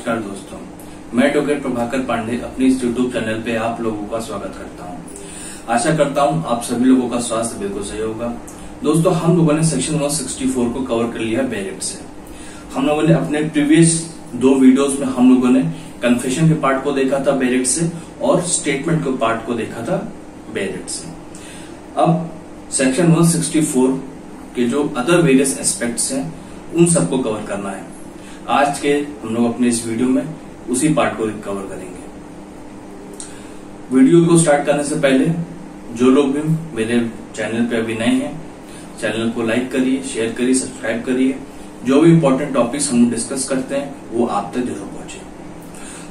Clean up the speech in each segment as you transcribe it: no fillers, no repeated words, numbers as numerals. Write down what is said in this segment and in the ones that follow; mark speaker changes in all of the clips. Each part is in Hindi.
Speaker 1: नमस्कार दोस्तों, मैं एडवोकेट प्रभाकर पांडे अपने इस यूट्यूब चैनल पे आप लोगों का स्वागत करता हूं। आशा करता हूं आप सभी लोगों का स्वास्थ्य बिल्कुल सही होगा। दोस्तों, हम लोगों ने सेक्शन 164 को कवर कर लिया बैरेट से। हम लोगों ने अपने प्रीवियस 2 वीडियोस में हम लोगों ने कन्फेशन के पार्ट को देखा था बैरेट से और स्टेटमेंट के पार्ट को देखा था बैरेट से। अब सेक्शन 164 के जो अदर वेरियस एस्पेक्ट्स हैं उन सबको कवर करना है। आज के हम लोग अपने इस वीडियो में उसी पार्ट को कवर करेंगे। वीडियो को स्टार्ट करने से पहले जो लोग भी मेरे चैनल पे अभी नए हैं, चैनल को लाइक करिए, शेयर करिए, सब्सक्राइब करिए। जो भी इंपॉर्टेंट टॉपिक्स हम डिस्कस करते हैं वो आप तक जरूर पहुंचे।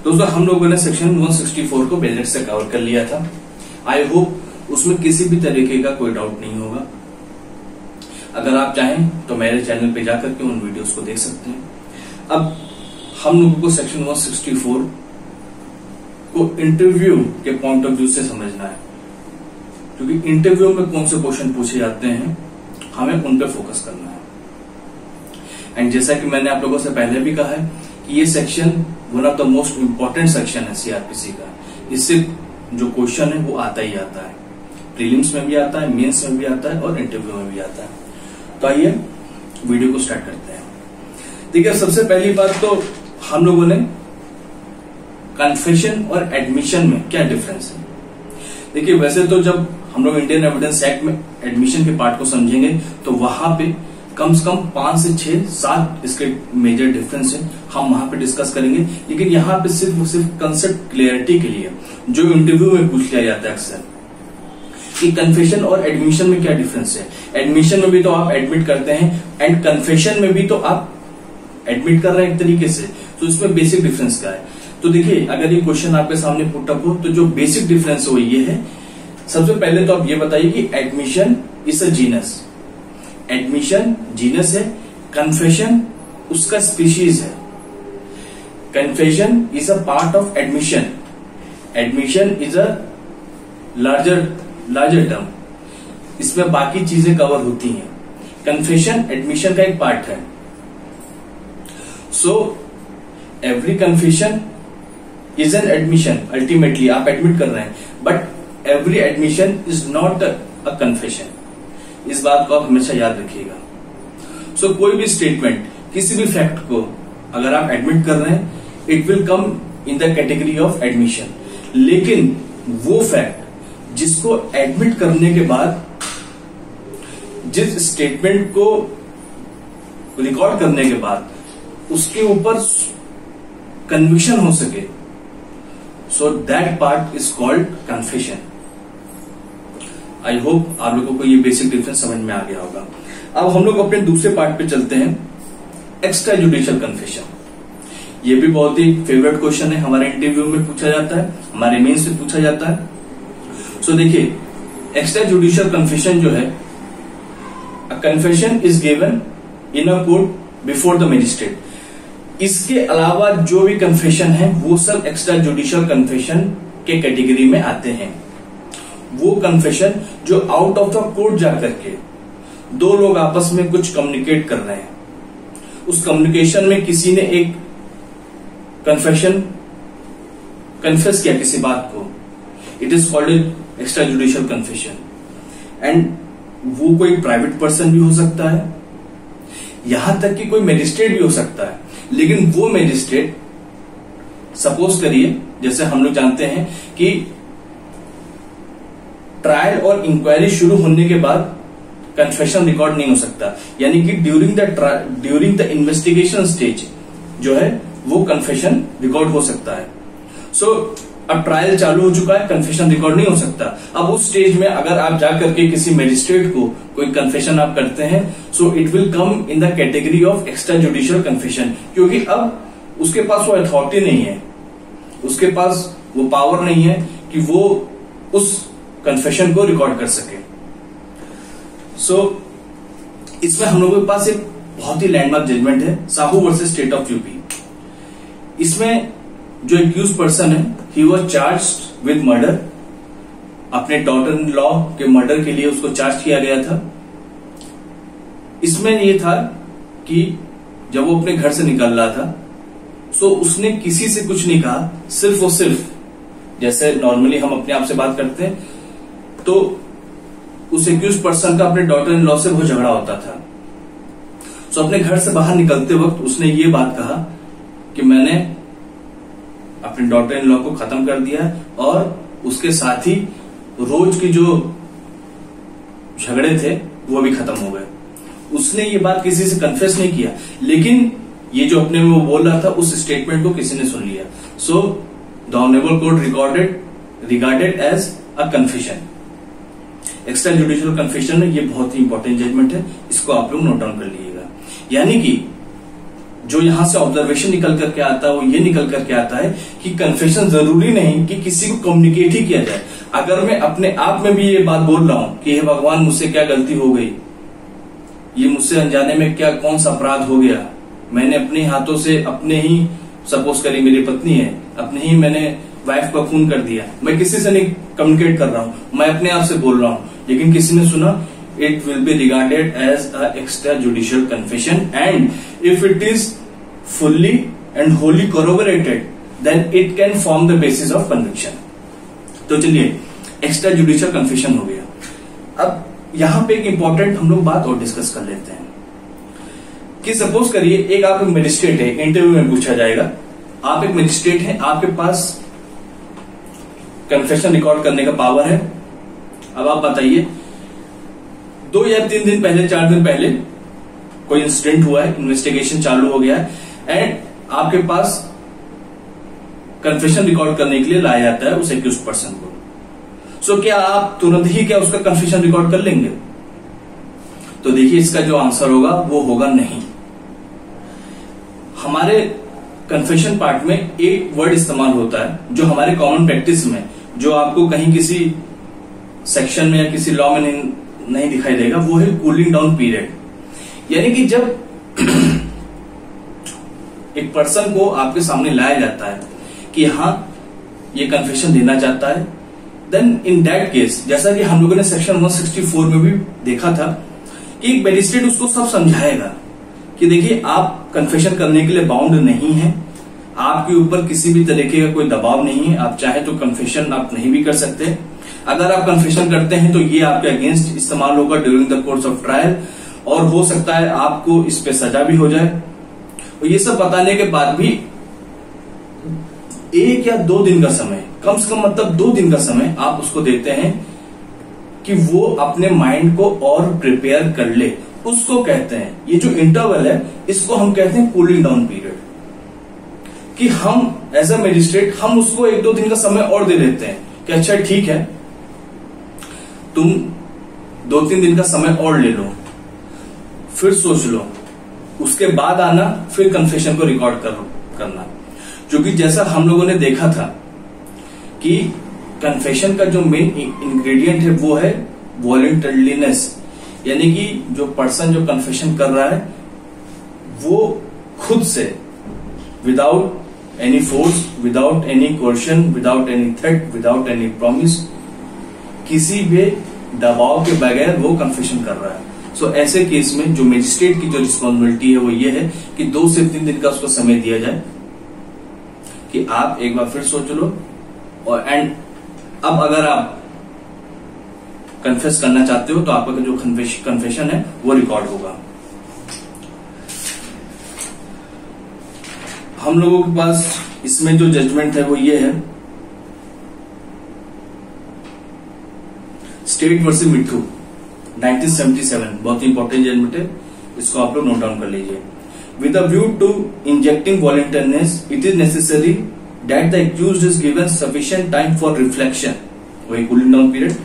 Speaker 1: दोस्तों, हम लोगों ने सेक्शन 164 को बैरेट से कवर कर लिया था। आई होप उसमें किसी भी तरीके का कोई डाउट नहीं होगा। अगर आप चाहें तो मेरे चैनल पे जाकर के उन वीडियोस को देख सकते हैं। अब हम लोगों को सेक्शन 164 को इंटरव्यू के पॉइंट ऑफ व्यू से समझना है, क्योंकि इंटरव्यू में कौन से क्वेश्चन पूछे जाते हैं हमें उन पे फोकस करना है। एंड जैसा कि मैंने आप लोगों से पहले भी कहा है कि ये section one of the most important section है सीआरपीसी का। इससे जो क्वेश्चन है वो आता ही आता है, प्रीलिम्स में भी आता है, मेंस में भी आता है और इंटरव्यू में भी आता है। तो आइए वीडियो को स्टार्ट करते हैं। देखिए, सबसे पहली बात तो हम लोगों ने कन्फेशन और एडमिशन में क्या डिफरेंस है। देखिए, वैसे तो जब हम लोग इंडियन एविडेंस एक्ट में एडमिशन के पार्ट को समझेंगे तो वहां पे कम से कम 5 से 6 7 इसके मेजर डिफरेंस है, हम वहां पे डिस्कस करेंगे। लेकिन यहाँ पे सिर्फ कंसेप्ट क्लियरिटी के लिए जो इंटरव्यू में पूछ लिया जाता है अक्सर कि कन्फेशन और एडमिशन में क्या डिफरेंस है। एडमिशन में भी तो आप एडमिट करते हैं एंड कन्फेशन में भी तो आप एडमिट कर रहे हैं एक तरीके से, तो इसमें बेसिक डिफरेंस क्या है। तो देखिए, अगर ये क्वेश्चन आपके सामने पुट अप हो तो जो बेसिक डिफरेंस है वो ये है। सबसे पहले तो आप ये बताइए कि admission is a genus. Admission genus है, कन्फेशन उसका स्पीशीज है। Confession is a part of admission. Admission is a larger term, इसमें बाकी चीजें कवर होती हैं। कन्फेशन एडमिशन का एक पार्ट है। So every confession is an admission. Ultimately आप एडमिट कर रहे हैं, but every admission is not a confession. इस बात को आप हमेशा याद रखिएगा। सो कोई भी स्टेटमेंट, किसी भी फैक्ट को अगर आप एडमिट कर रहे हैं, it will come in the category of admission. लेकिन वो फैक्ट जिसको एडमिट करने के बाद जिस स्टेटमेंट को रिकॉर्ड करने के बाद उसके ऊपर कन्विक्शन हो सके, so that part is called confession. I hope आप लोगों को ये बेसिक डिफरेंस समझ में आ गया होगा। अब हम लोग अपने दूसरे पार्ट पे चलते हैं, एक्स्ट्रा जुडिशियल कन्फेशन। ये भी बहुत ही फेवरेट क्वेश्चन है, हमारे इंटरव्यू में पूछा जाता है, हमारे मेंस में पूछा जाता है। सो देखिए, एक्स्ट्रा जुडिशियल कन्फेशन जो है, अ confession is given in a court before the magistrate. इसके अलावा जो भी कन्फेशन है वो सब एक्स्ट्रा जुडिशियल कन्फेशन के कैटेगरी में आते हैं। वो कन्फेशन जो आउट ऑफ द कोर्ट जाकर के 2 लोग आपस में कुछ कम्युनिकेट कर रहे हैं, उस कम्युनिकेशन में किसी ने एक कन्फेशन कन्फेस किया किसी बात को, it is called extra judicial confession. And वो कोई प्राइवेट पर्सन भी हो सकता है, यहां तक कि कोई मजिस्ट्रेट भी हो सकता है। लेकिन वो मजिस्ट्रेट, सपोज करिए, जैसे हम लोग जानते हैं कि ट्रायल और इंक्वायरी शुरू होने के बाद कन्फेशन रिकॉर्ड नहीं हो सकता, यानी कि ड्यूरिंग द इन्वेस्टिगेशन स्टेज जो है वो कन्फेशन रिकॉर्ड हो सकता है। सो अब ट्रायल चालू हो चुका है, कन्फेशन रिकॉर्ड नहीं हो सकता। अब उस स्टेज में अगर आप जाकर के किसी मजिस्ट्रेट को कोई कन्फेशन आप करते हैं, so it will come in the category of extra judicial confession, क्योंकि अब उसके पास वो अथॉरिटी नहीं है, उसके पास वो पावर नहीं है कि वो उस कन्फेशन को रिकॉर्ड कर सके। सो इसमें हम लोगों के पास एक बहुत ही लैंडमार्क जजमेंट है, Sahu versus state of UP. इसमें जो एक्यूज पर्सन है, he was charged with murder. अपने डॉटर इन लॉ के मर्डर के लिए उसको चार्ज किया गया था। इसमें ये था कि जब वो अपने घर से निकल रहा था, सो उसने किसी से कुछ नहीं कहा, सिर्फ और सिर्फ जैसे नॉर्मली हम अपने आप से बात करते हैं, तो उस एक्यूज्ड पर्सन का अपने डॉटर इन लॉ से बहुत झगड़ा होता था। सो अपने घर से बाहर निकलते वक्त उसने ये बात कहा कि मैंने अपने डॉटर इन लॉ को खत्म कर दिया और उसके साथ ही रोज की जो झगड़े थे वो भी खत्म हो गए। उसने ये बात किसी से कन्फेस नहीं किया, लेकिन ये जो अपने में वो बोल रहा था उस स्टेटमेंट को किसी ने सुन लिया। So the honourable court regarded as a confession. Extra judicial confession में ये बहुत ही इंपॉर्टेंट जजमेंट है, इसको आप लोग नोट डाउन कर लीजिएगा। यानी कि जो यहां से ऑब्जर्वेशन निकल करके आता है वो ये निकल करके आता है कि कन्फेशन जरूरी नहीं कि किसी को कम्युनिकेट ही किया जाए। अगर मैं अपने आप में भी ये बात बोल रहा हूं कि हे भगवान मुझसे क्या गलती हो गई, ये मुझसे अनजाने में क्या कौन सा अपराध हो गया, मैंने अपने हाथों से अपने ही, सपोज करिए मेरी पत्नी है, अपने ही मैंने वाइफ का खून कर दिया, मैं किसी से नहीं कम्युनिकेट कर रहा हूं, मैं अपने आप से बोल रहा हूं, लेकिन किसी ने सुना, it will be regarded as a extrajudicial confession, and if it is fully and wholly corroborated then it can form the basis of conviction। तो चलिए एक्स्ट्रा जुडिशियल कन्फेशन हो गया। अब यहां पे एक इंपॉर्टेंट हम लोग बात और डिस्कस कर लेते हैं कि सपोज करिए एक आप एक मजिस्ट्रेट है, इंटरव्यू में पूछा जाएगा, आप एक मजिस्ट्रेट हैं, आपके पास कन्फेशन रिकॉर्ड करने का पावर है। अब आप बताइए 2 या 3 दिन पहले, 4 दिन पहले कोई इंसिडेंट हुआ है, इन्वेस्टिगेशन चालू हो गया है एंड आपके पास कन्फेशन रिकॉर्ड करने के लिए लाया जाता है उस एक्यूज्ड पर्सन को। सो क्या आप तुरंत ही क्या उसका कन्फेशन रिकॉर्ड कर लेंगे? तो देखिए इसका जो आंसर होगा वो होगा नहीं। हमारे कन्फेशन पार्ट में एक वर्ड इस्तेमाल होता है जो हमारे कॉमन प्रैक्टिस में, जो आपको कहीं किसी सेक्शन में या किसी लॉ में नहीं दिखाई देगा, वो है कूलिंग डाउन पीरियड। यानी कि जब एक पर्सन को आपके सामने लाया जाता है कि हाँ ये कन्फेशन देना चाहता है, देन इन दैट केस, जैसा कि हम लोगों ने सेक्शन 164 में भी देखा था कि एक मैजिस्ट्रेट उसको सब समझाएगा कि देखिए आप कन्फेशन करने के लिए बाउंड नहीं है, आपके ऊपर किसी भी तरीके का कोई दबाव नहीं है, आप चाहे तो कन्फेशन आप नहीं भी कर सकते। अगर आप कन्फेशन करते हैं तो ये आपके अगेंस्ट इस्तेमाल होगा during the course of trial और हो सकता है आपको इस पे सजा भी हो जाए। और ये सब बताने के बाद भी 1 या 2 दिन का समय, कम से कम मतलब 2 दिन का समय आप उसको देते हैं कि वो अपने माइंड को और प्रिपेयर कर ले। उसको कहते हैं, ये जो इंटरवल है इसको हम कहते हैं कूलिंग डाउन पीरियड, कि हम एज अ मजिस्ट्रेट हम उसको 1-2 दिन का समय और दे देते हैं कि अच्छा ठीक है तुम 2-3 दिन का समय और ले लो, फिर सोच लो, उसके बाद आना, फिर कन्फेशन को रिकॉर्ड करना। क्योंकि जैसा हम लोगों ने देखा था कि कन्फेशन का जो मेन इंग्रेडिएंट है वो है वॉलंटरीनेस, यानी कि जो पर्सन जो कन्फेशन कर रहा है वो खुद से, without any force, without any coercion, without any threat, without any promise, किसी भी दबाव के बगैर वो कन्फेशन कर रहा है। सो ऐसे केस में जो मजिस्ट्रेट की जो रिस्पॉन्सिबिलिटी है वो ये है कि 2 से 3 दिन का उसको समय दिया जाए कि आप एक बार फिर सोच लो, और एंड अब अगर आप कन्फेस करना चाहते हो तो आपका जो कन्फेशन है वो रिकॉर्ड होगा। हम लोगों के पास इसमें जो जजमेंट है वो ये है, स्टेट वर्सेस मिट्ठू 1977, बहुत ही इंपॉर्टेंट जजमेंट है, इसको आप लोग नोट डाउन कर लीजिए। With a view to injecting voluntariness, it is necessary that the accused is given sufficient time for reflection, वही cooling down period.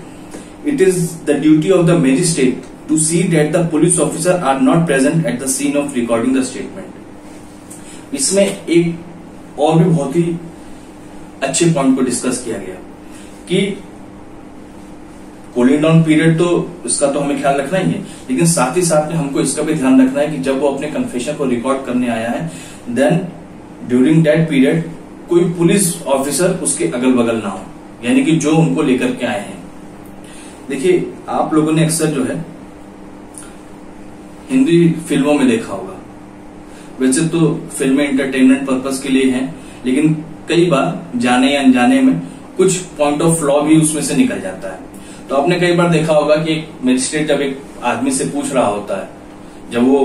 Speaker 1: It is the duty of the magistrate to see that the police officer are not present at the scene of recording the statement. इसमें एक और भी बहुत ही अच्छे पॉइंट को डिस्कस किया गया कि कूलिंग डाउन पीरियड तो इसका तो हमें ख्याल रखना ही है, लेकिन साथ ही साथ में हमको इसका भी ध्यान रखना है कि जब वो अपने कन्फेशन को रिकॉर्ड करने आया है, देन ड्यूरिंग दैट पीरियड कोई पुलिस ऑफिसर उसके अगल बगल ना हो, यानी कि जो उनको लेकर के आए हैं। देखिए आप लोगों ने अक्सर जो है हिंदी फिल्मों में देखा होगा वैसे तो फिल्में एंटरटेनमेंट पर्पस के लिए हैं, लेकिन कई बार जाने या अनजाने में कुछ पॉइंट ऑफ लॉ भी उसमें से निकल जाता है। तो आपने कई बार देखा होगा कि एक मजिस्ट्रेट जब एक आदमी से पूछ रहा होता है, जब वो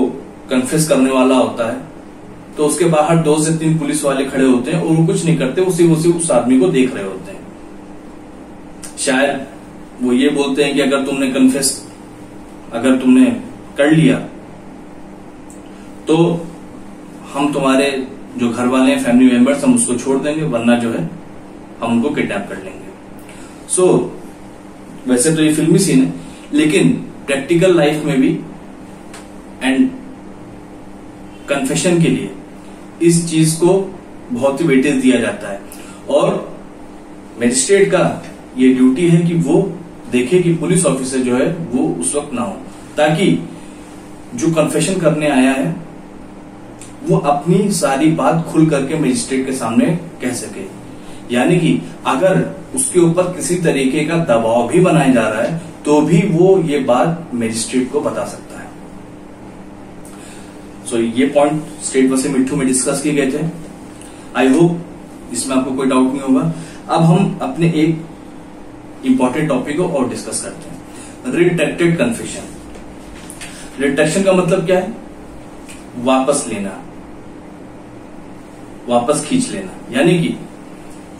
Speaker 1: कन्फेस करने वाला होता है, तो उसके बाहर 2 से 3 पुलिस वाले खड़े होते हैं और वो कुछ नहीं करते, उसी उस आदमी को देख रहे होते हैं। शायद वो ये बोलते हैं कि अगर तुमने कर लिया तो हम तुम्हारे जो घर वाले हैं, फैमिली मेंबर्स, हम उसको छोड़ देंगे, वरना जो है हम उनको किडनैप कर लेंगे। वैसे तो ये फिल्मी सीन है, लेकिन प्रैक्टिकल लाइफ में भी एंड कन्फेशन के लिए इस चीज को बहुत ही वेटेज दिया जाता है। और मजिस्ट्रेट का ये ड्यूटी है कि वो देखे कि पुलिस ऑफिसर जो है वो उस वक्त ना हो, ताकि जो कन्फेशन करने आया है वो अपनी सारी बात खुल करके मजिस्ट्रेट के सामने कह सके। यानी कि अगर उसके ऊपर किसी तरीके का दबाव भी बनाया जा रहा है तो भी वो ये बात मजिस्ट्रेट को बता सकता है। ये पॉइंट स्टेट वर्सेस मिट्ठू में डिस्कस किए गए थे। आई होप इसमें आपको कोई डाउट नहीं होगा। अब हम अपने एक इंपॉर्टेंट टॉपिक को और डिस्कस करते हैं, रिट्रैक्टेड कन्फेशन। रिट्रैक्शन का मतलब क्या है? वापस लेना, वापस खींच लेना। यानी कि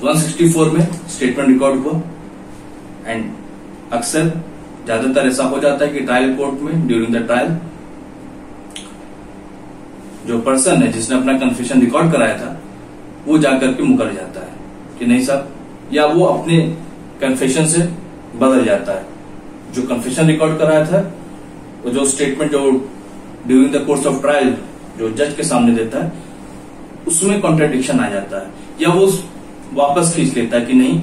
Speaker 1: 164 में स्टेटमेंट रिकॉर्ड हुआ एंड अक्सर ज्यादातर ऐसा हो जाता है कि ट्रायल कोर्ट में ड्यूरिंग द ट्रायल जो पर्सन है जिसने अपना कन्फेशन रिकॉर्ड कराया था वो जाकर के मुकर जाता है कि नहीं साहब, या वो अपने कन्फेशन से बदल जाता है। जो कन्फेशन रिकॉर्ड कराया था वो जो स्टेटमेंट जो during the course of trial जो जज के सामने देता है उसमें कॉन्ट्रडिक्शन आ जाता है, या वो वापस खींच लेता है कि नहीं,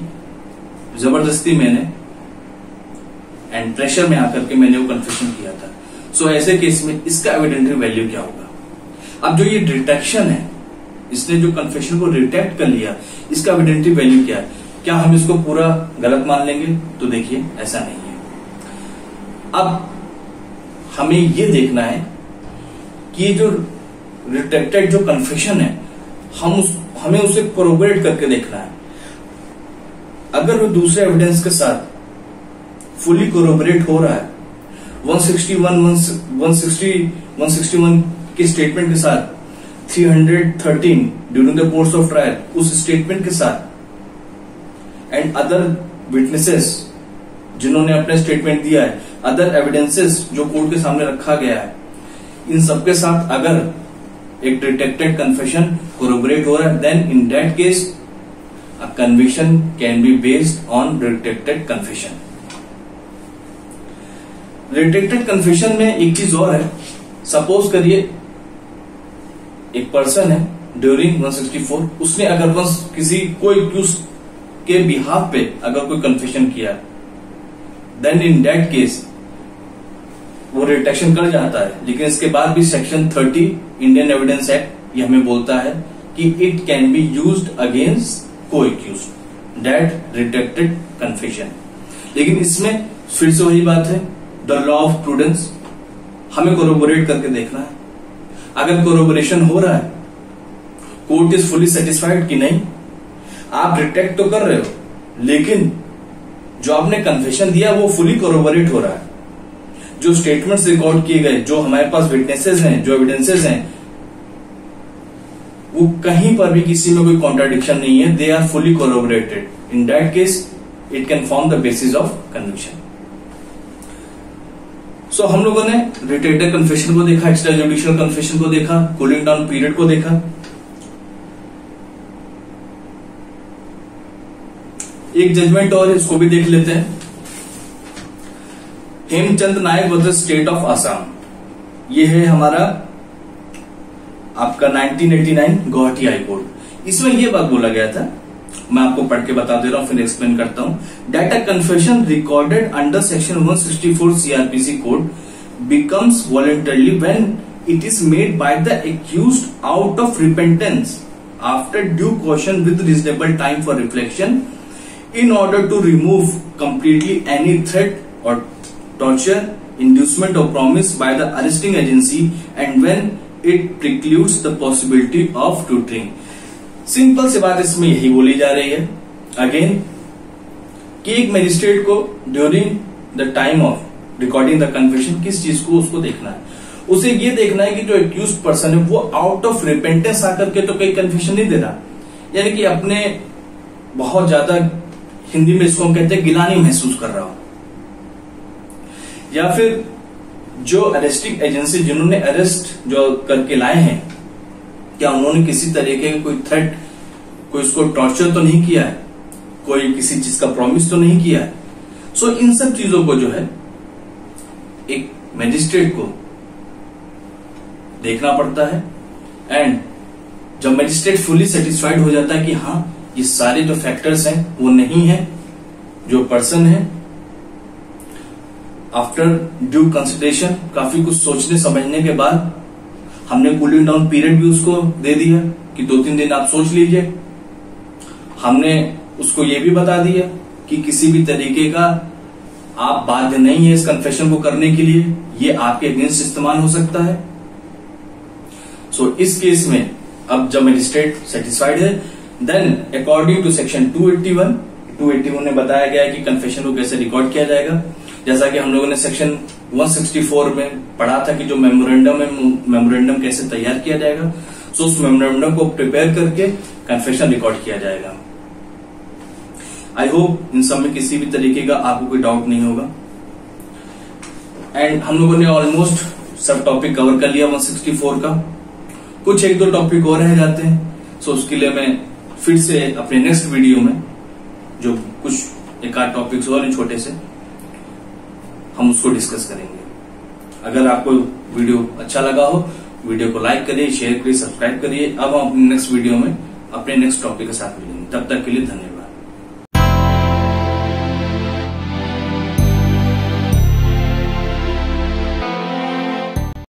Speaker 1: जबरदस्ती मैंने एंड प्रेशर में आकर के मैंने वो कन्फेशन किया था। ऐसे केस में इसका एविडेंटरी वैल्यू क्या होगा? अब जो ये रिट्रैक्शन है, इसने जो कन्फेशन को रिट्रैक्ट कर लिया, इसका एविडेंटरी वैल्यू क्या है? क्या हम इसको पूरा गलत मान लेंगे? तो देखिए ऐसा नहीं है। अब हमें ये देखना है कि जो रिट्रैक्टेड जो कन्फेशन है हमें उसे कोरोबोरेट करके देखना है। अगर वो दूसरे एविडेंस के साथ फुली कोरोबोरेट हो रहा है, 161 के स्टेटमेंट के साथ, 313 during the course of trial उस स्टेटमेंट के साथ, एंड अदर विटनेसेस जिन्होंने अपने स्टेटमेंट दिया है, अदर एविडेंसेस जो कोर्ट के सामने रखा गया है, इन सबके साथ अगर एक रिट्रैक्टेड कन्फेशन कोरोबोरेट हो रहा है, then in that case a conviction can be based on retracted confession. Retracted confession में एक चीज और है। सपोज करिए एक पर्सन है ड्यूरिंग 164, उसने अगर कोई एक्यूज के बिहाफ पे अगर कोई कन्फेशन किया, देन इन दैट केस वो रिट्रैक्शन कर जाता है। लेकिन इसके बाद भी सेक्शन 30 इंडियन एविडेंस एक्ट ये हमें बोलता है कि it can be used against को एक्यूज्ड दैट रिट्रैक्टेड कन्फेशन। लेकिन इसमें फिर से वही बात है, द लॉ ऑफ प्रूडेंस, हमें कोरोबोरेट करके देखना है। अगर कोरोबोरेशन हो रहा है, कोर्ट इज फुली सेटिस्फाइड कि नहीं, आप रिट्रैक्ट तो कर रहे हो लेकिन जो आपने कन्फेशन दिया वो फुली कोरोबोरेट हो रहा है, जो स्टेटमेंट्स रिकॉर्ड किए गए, जो हमारे पास विटनेसेस हैं, जो एविडेंसेस हैं, वो कहीं पर भी किसी में कोई कॉन्ट्राडिक्शन नहीं है, they are fully corroborated. In that case it can form the basis of conviction. हम लोगों ने रिट्रैक्टेड कन्फेशन को देखा, एक्स्ट्रा जुडिशियल कन्फेशन को देखा, कूलिंग डाउन पीरियड को देखा। एक जजमेंट और है, इसको भी देख लेते हैं। हेमचंद नायक वर्सेस स्टेट ऑफ आसाम, ये है हमारा आपका 1989 गुवाहाटी हाई कोर्ट। इसमें यह बात बोला गया था, मैं आपको पढ़ के बता दे रहा हूं, फिर एक्सप्लेन करता हूं। That a confession recorded under section 164 CrPC code becomes voluntarily when it is made by the accused out of repentance after due caution with reasonable time for reflection in order to remove completely any threat or torture, inducement or promise by the arresting agency, and when it precludes the possibility of tutoring. Simple सी बात इसमें यही बोली जा रही है अगेन कि एक मजिस्ट्रेट को during the time of recording the confession किस चीज को उसको देखना है, उसे ये देखना है कि जो एक्यूज्ड पर्सन है वो आउट ऑफ रिपेंटेंस आकर के तो कोई कन्फेशन नहीं दे रहा, यानी कि अपने बहुत ज्यादा, हिंदी में इसको हम कहते हैं गिलानी महसूस कर रहा हो, या फिर जो अरेस्टिंग एजेंसी जिन्होंने अरेस्ट जो करके लाए हैं क्या उन्होंने किसी तरीके का कोई थ्रेट, कोई उसको टॉर्चर तो नहीं किया है, कोई किसी चीज का प्रॉमिस तो नहीं किया है। सो इन सब चीजों को जो है एक मैजिस्ट्रेट को देखना पड़ता है। एंड जब मैजिस्ट्रेट फुली सेटिस्फाइड हो जाता है कि हाँ ये सारे जो फैक्टर्स हैं वो नहीं है, जो पर्सन है आफ्टर ड्यू कंसिडरेशन, काफी कुछ सोचने समझने के बाद हमने कूलिंग डाउन पीरियड भी उसको दे दिया कि 2-3 दिन आप सोच लीजिए। हमने उसको ये भी बता दिया कि किसी भी तरीके का आप बाध्य नहीं है इस कन्फेशन को करने के लिए, ये आपके अगेंस्ट इस्तेमाल हो सकता है। सो इस केस में अब जब मजिस्ट्रेट सेटिस्फाइड है, देन अकॉर्डिंग टू सेक्शन 281 में बताया गया है कि कन्फेशन को कैसे रिकॉर्ड किया जाएगा। जैसा कि हम लोगों ने सेक्शन 164 में पढ़ा था कि जो मेमोरेंडम है, मेमोरेंडम कैसे तैयार किया जाएगा। सो उस मेमोरेंडम को प्रिपेयर करके कन्फेशन रिकॉर्ड किया जाएगा। आई होप इन सब में किसी भी तरीके का आपको कोई डाउट नहीं होगा। एंड हम लोगों ने ऑलमोस्ट सब टॉपिक कवर कर लिया 164 का, कुछ 1-2 टॉपिक और रह जाते हैं। सो उसके लिए मैं फिर से अपने नेक्स्ट वीडियो में जो कुछ 1-8 टॉपिक्स और छोटे से हम उसको डिस्कस करेंगे। अगर आपको वीडियो अच्छा लगा हो, वीडियो को लाइक करिए, शेयर करिए, सब्सक्राइब करिए। अब हम अपने नेक्स्ट वीडियो में अपने नेक्स्ट टॉपिक के साथ मिलेंगे। तब तक के लिए धन्यवाद।